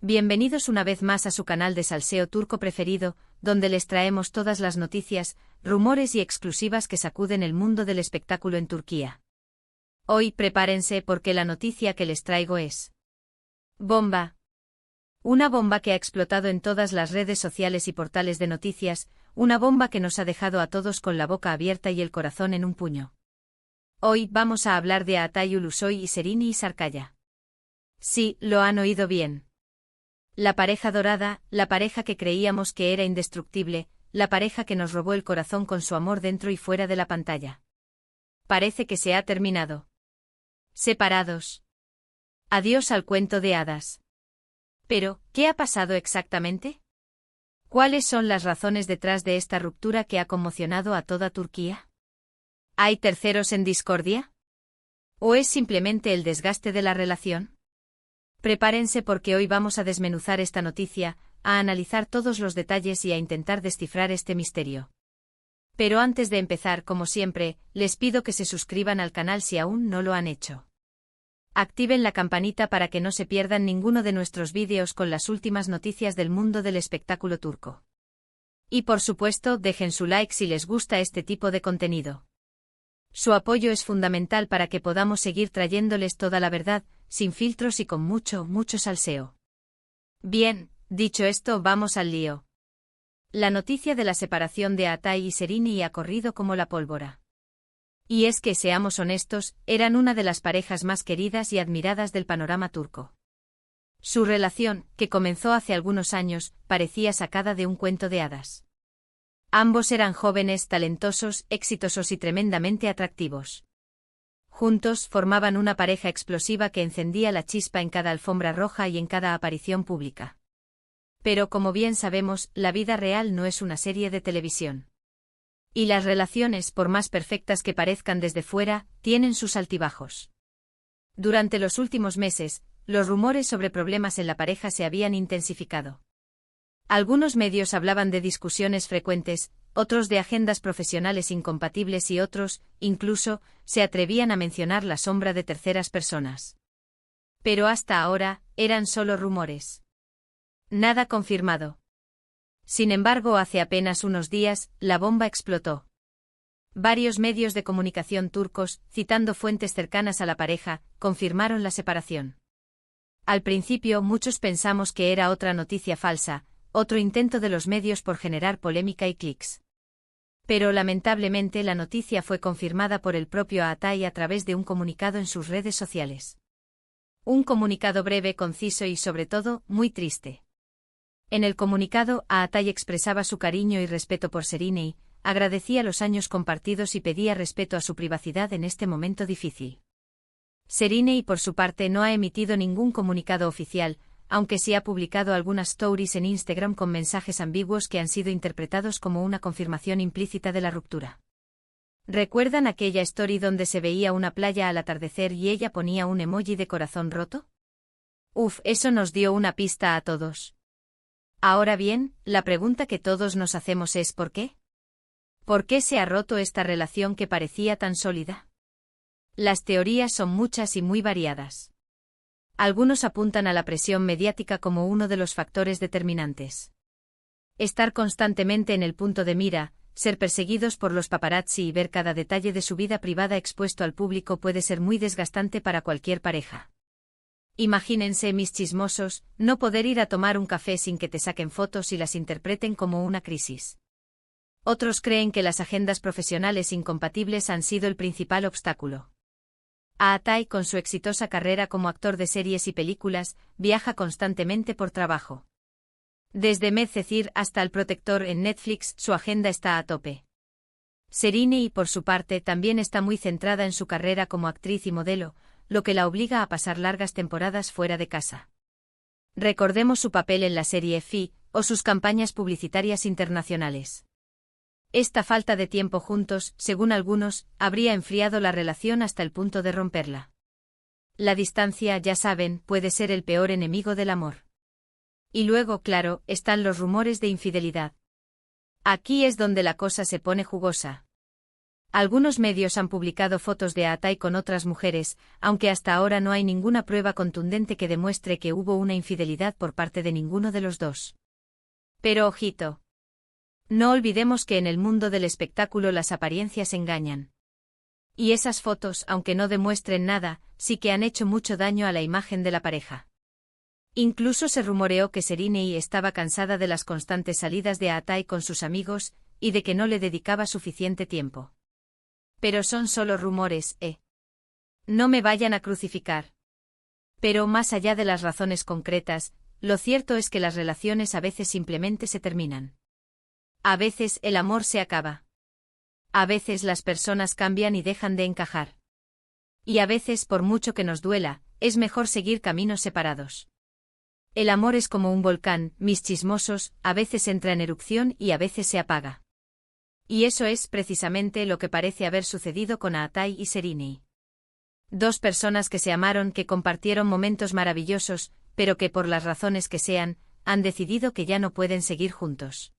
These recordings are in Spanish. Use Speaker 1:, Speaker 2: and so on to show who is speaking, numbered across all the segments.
Speaker 1: Bienvenidos una vez más a su canal de salseo turco preferido, donde les traemos todas las noticias, rumores y exclusivas que sacuden el mundo del espectáculo en Turquía. Hoy prepárense porque la noticia que les traigo es bomba. Una bomba que ha explotado en todas las redes sociales y portales de noticias, una bomba que nos ha dejado a todos con la boca abierta y el corazón en un puño. Hoy vamos a hablar de Altay Ulusoy y Serini Sarıkaya. Sí, lo han oído bien. La pareja dorada, la pareja que creíamos que era indestructible, la pareja que nos robó el corazón con su amor dentro y fuera de la pantalla. Parece que se ha terminado. Separados. Adiós al cuento de hadas. Pero, ¿qué ha pasado exactamente? ¿Cuáles son las razones detrás de esta ruptura que ha conmocionado a toda Turquía? ¿Hay terceros en discordia? ¿O es simplemente el desgaste de la relación? Prepárense porque hoy vamos a desmenuzar esta noticia, a analizar todos los detalles y a intentar descifrar este misterio. Pero antes de empezar, como siempre, les pido que se suscriban al canal si aún no lo han hecho. Activen la campanita para que no se pierdan ninguno de nuestros vídeos con las últimas noticias del mundo del espectáculo turco. Y por supuesto, dejen su like si les gusta este tipo de contenido. Su apoyo es fundamental para que podamos seguir trayéndoles toda la verdad, sin filtros y con mucho salseo. Bien, dicho esto, vamos al lío. La noticia de la separación de Altay y Serini ha corrido como la pólvora. Y es que, seamos honestos, eran una de las parejas más queridas y admiradas del panorama turco. Su relación, que comenzó hace algunos años, parecía sacada de un cuento de hadas. Ambos eran jóvenes, talentosos, exitosos y tremendamente atractivos. Juntos formaban una pareja explosiva que encendía la chispa en cada alfombra roja y en cada aparición pública. Pero como bien sabemos, la vida real no es una serie de televisión. Y las relaciones, por más perfectas que parezcan desde fuera, tienen sus altibajos. Durante los últimos meses, los rumores sobre problemas en la pareja se habían intensificado. Algunos medios hablaban de discusiones frecuentes, otros de agendas profesionales incompatibles y otros, incluso, se atrevían a mencionar la sombra de terceras personas. Pero hasta ahora, eran solo rumores. Nada confirmado. Sin embargo, hace apenas unos días, la bomba explotó. Varios medios de comunicación turcos, citando fuentes cercanas a la pareja, confirmaron la separación. Al principio muchos pensamos que era otra noticia falsa, otro intento de los medios por generar polémica y clics. Pero lamentablemente la noticia fue confirmada por el propio Altay a través de un comunicado en sus redes sociales. Un comunicado breve, conciso y sobre todo, muy triste. En el comunicado, Altay expresaba su cariño y respeto por Serini, agradecía los años compartidos y pedía respeto a su privacidad en este momento difícil. Serini, por su parte, no ha emitido ningún comunicado oficial, aunque sí ha publicado algunas stories en Instagram con mensajes ambiguos que han sido interpretados como una confirmación implícita de la ruptura. ¿Recuerdan aquella story donde se veía una playa al atardecer y ella ponía un emoji de corazón roto? Eso nos dio una pista a todos. Ahora bien, la pregunta que todos nos hacemos es ¿por qué? ¿Por qué se ha roto esta relación que parecía tan sólida? Las teorías son muchas y muy variadas. Algunos apuntan a la presión mediática como uno de los factores determinantes. Estar constantemente en el punto de mira, ser perseguidos por los paparazzi y ver cada detalle de su vida privada expuesto al público puede ser muy desgastante para cualquier pareja. Imagínense, mis chismosos, no poder ir a tomar un café sin que te saquen fotos y las interpreten como una crisis. Otros creen que las agendas profesionales incompatibles han sido el principal obstáculo. Altay, con su exitosa carrera como actor de series y películas, viaja constantemente por trabajo. Desde Medcezir hasta El Protector en Netflix, su agenda está a tope. Serini, por su parte, también está muy centrada en su carrera como actriz y modelo, lo que la obliga a pasar largas temporadas fuera de casa. Recordemos su papel en la serie Fi, o sus campañas publicitarias internacionales. Esta falta de tiempo juntos, según algunos, habría enfriado la relación hasta el punto de romperla. La distancia, ya saben, puede ser el peor enemigo del amor. Y luego, claro, están los rumores de infidelidad. Aquí es donde la cosa se pone jugosa. Algunos medios han publicado fotos de Atay con otras mujeres, aunque hasta ahora no hay ninguna prueba contundente que demuestre que hubo una infidelidad por parte de ninguno de los dos. Pero ojito. No olvidemos que en el mundo del espectáculo las apariencias engañan. Y esas fotos, aunque no demuestren nada, sí que han hecho mucho daño a la imagen de la pareja. Incluso se rumoreó que Serínei estaba cansada de las constantes salidas de Atay con sus amigos, y de que no le dedicaba suficiente tiempo. Pero son solo rumores, ¿eh? No me vayan a crucificar. Pero más allá de las razones concretas, lo cierto es que las relaciones a veces simplemente se terminan. A veces el amor se acaba. A veces las personas cambian y dejan de encajar. Y a veces, por mucho que nos duela, es mejor seguir caminos separados. El amor es como un volcán, mis chismosos, a veces entra en erupción y a veces se apaga. Y eso es precisamente lo que parece haber sucedido con Atay y Serínei. Dos personas que se amaron, que compartieron momentos maravillosos, pero que por las razones que sean, han decidido que ya no pueden seguir juntos.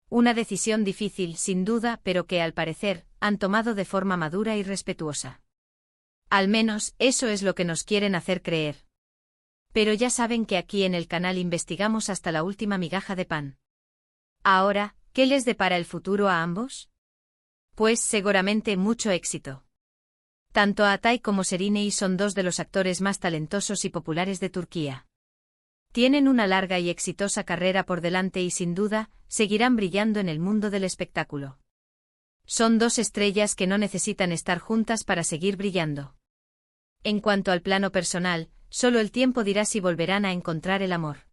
Speaker 1: Una decisión difícil, sin duda, pero que al parecer, han tomado de forma madura y respetuosa. Al menos, eso es lo que nos quieren hacer creer. Pero ya saben que aquí en el canal investigamos hasta la última migaja de pan. Ahora, ¿qué les depara el futuro a ambos? Pues seguramente mucho éxito. Tanto Atay como Serínei son dos de los actores más talentosos y populares de Turquía. Tienen una larga y exitosa carrera por delante y sin duda, seguirán brillando en el mundo del espectáculo. Son dos estrellas que no necesitan estar juntas para seguir brillando. En cuanto al plano personal, solo el tiempo dirá si volverán a encontrar el amor.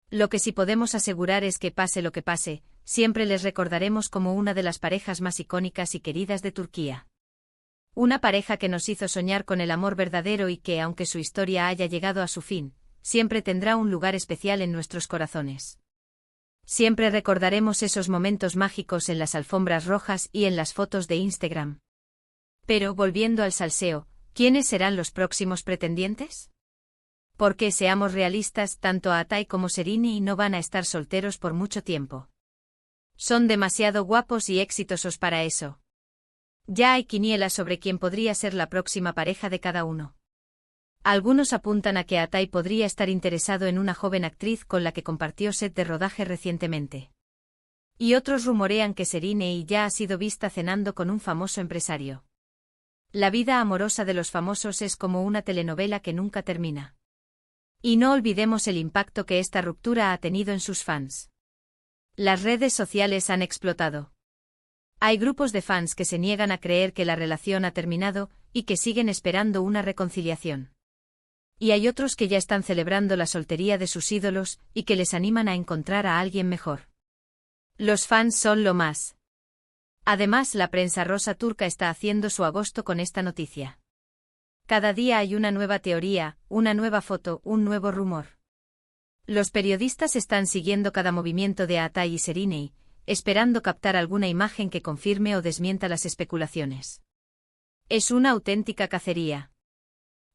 Speaker 1: Lo que sí podemos asegurar es que pase lo que pase, siempre les recordaremos como una de las parejas más icónicas y queridas de Turquía. Una pareja que nos hizo soñar con el amor verdadero y que, aunque su historia haya llegado a su fin, siempre tendrá un lugar especial en nuestros corazones. Siempre recordaremos esos momentos mágicos en las alfombras rojas y en las fotos de Instagram. Pero, volviendo al salseo, ¿quiénes serán los próximos pretendientes? Porque seamos realistas, tanto Atay como Serínei no van a estar solteros por mucho tiempo. Son demasiado guapos y exitosos para eso. Ya hay quinielas sobre quién podría ser la próxima pareja de cada uno. Algunos apuntan a que Atay podría estar interesado en una joven actriz con la que compartió set de rodaje recientemente. Y otros rumorean que Serínei ya ha sido vista cenando con un famoso empresario. La vida amorosa de los famosos es como una telenovela que nunca termina. Y no olvidemos el impacto que esta ruptura ha tenido en sus fans. Las redes sociales han explotado. Hay grupos de fans que se niegan a creer que la relación ha terminado y que siguen esperando una reconciliación. Y hay otros que ya están celebrando la soltería de sus ídolos y que les animan a encontrar a alguien mejor. Los fans son lo más. Además, la prensa rosa turca está haciendo su agosto con esta noticia. Cada día hay una nueva teoría, una nueva foto, un nuevo rumor. Los periodistas están siguiendo cada movimiento de Atay y Serínei, esperando captar alguna imagen que confirme o desmienta las especulaciones. Es una auténtica cacería.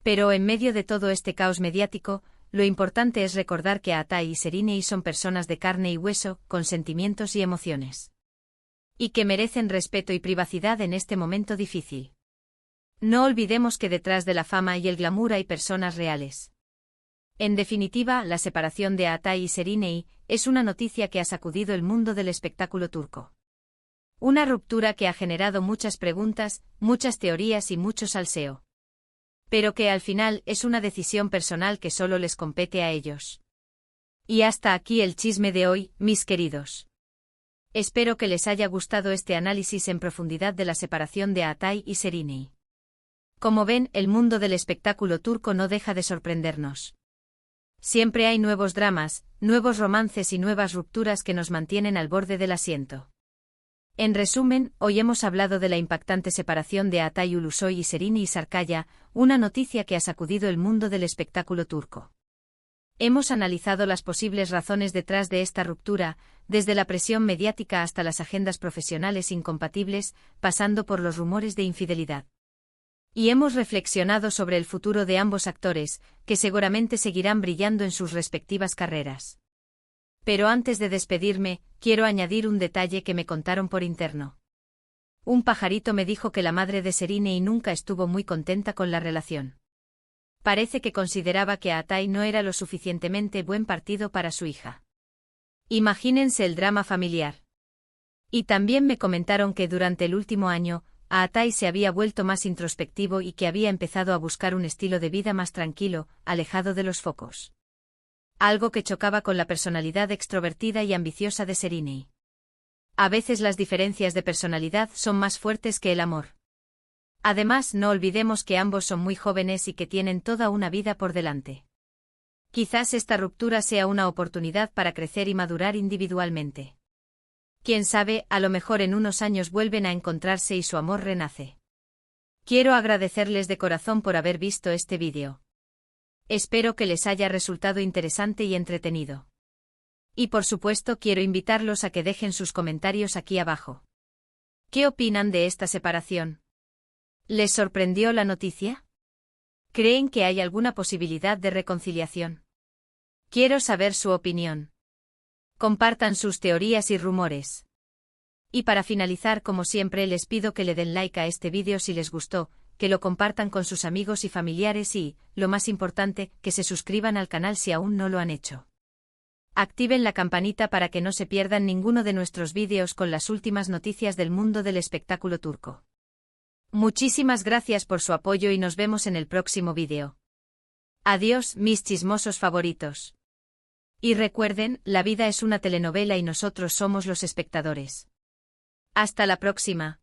Speaker 1: Pero en medio de todo este caos mediático, lo importante es recordar que Atay y Serínei son personas de carne y hueso, con sentimientos y emociones. Y que merecen respeto y privacidad en este momento difícil. No olvidemos que detrás de la fama y el glamour hay personas reales. En definitiva, la separación de Atay y Serínei es una noticia que ha sacudido el mundo del espectáculo turco. Una ruptura que ha generado muchas preguntas, muchas teorías y mucho salseo. Pero que al final es una decisión personal que solo les compete a ellos. Y hasta aquí el chisme de hoy, mis queridos. Espero que les haya gustado este análisis en profundidad de la separación de Atay y Serínei. Como ven, el mundo del espectáculo turco no deja de sorprendernos. Siempre hay nuevos dramas, nuevos romances y nuevas rupturas que nos mantienen al borde del asiento. En resumen, hoy hemos hablado de la impactante separación de Atay Ulusoy y Serínei Sarıkaya, una noticia que ha sacudido el mundo del espectáculo turco. Hemos analizado las posibles razones detrás de esta ruptura, desde la presión mediática hasta las agendas profesionales incompatibles, pasando por los rumores de infidelidad. Y hemos reflexionado sobre el futuro de ambos actores, que seguramente seguirán brillando en sus respectivas carreras. Pero antes de despedirme, quiero añadir un detalle que me contaron por interno. Un pajarito me dijo que la madre de Serine nunca estuvo muy contenta con la relación. Parece que consideraba que Atay no era lo suficientemente buen partido para su hija. Imagínense el drama familiar. Y también me comentaron que durante el último año, Atay se había vuelto más introspectivo y que había empezado a buscar un estilo de vida más tranquilo, alejado de los focos. Algo que chocaba con la personalidad extrovertida y ambiciosa de Serine. A veces las diferencias de personalidad son más fuertes que el amor. Además, no olvidemos que ambos son muy jóvenes y que tienen toda una vida por delante. Quizás esta ruptura sea una oportunidad para crecer y madurar individualmente. Quién sabe, a lo mejor en unos años vuelven a encontrarse y su amor renace. Quiero agradecerles de corazón por haber visto este vídeo. Espero que les haya resultado interesante y entretenido. Y por supuesto quiero invitarlos a que dejen sus comentarios aquí abajo. ¿Qué opinan de esta separación? ¿Les sorprendió la noticia? ¿Creen que hay alguna posibilidad de reconciliación? Quiero saber su opinión. Compartan sus teorías y rumores. Y para finalizar, como siempre, les pido que le den like a este vídeo si les gustó, que lo compartan con sus amigos y familiares y, lo más importante, que se suscriban al canal si aún no lo han hecho. Activen la campanita para que no se pierdan ninguno de nuestros vídeos con las últimas noticias del mundo del espectáculo turco. Muchísimas gracias por su apoyo y nos vemos en el próximo vídeo. Adiós, mis chismosos favoritos. Y recuerden, la vida es una telenovela y nosotros somos los espectadores. Hasta la próxima.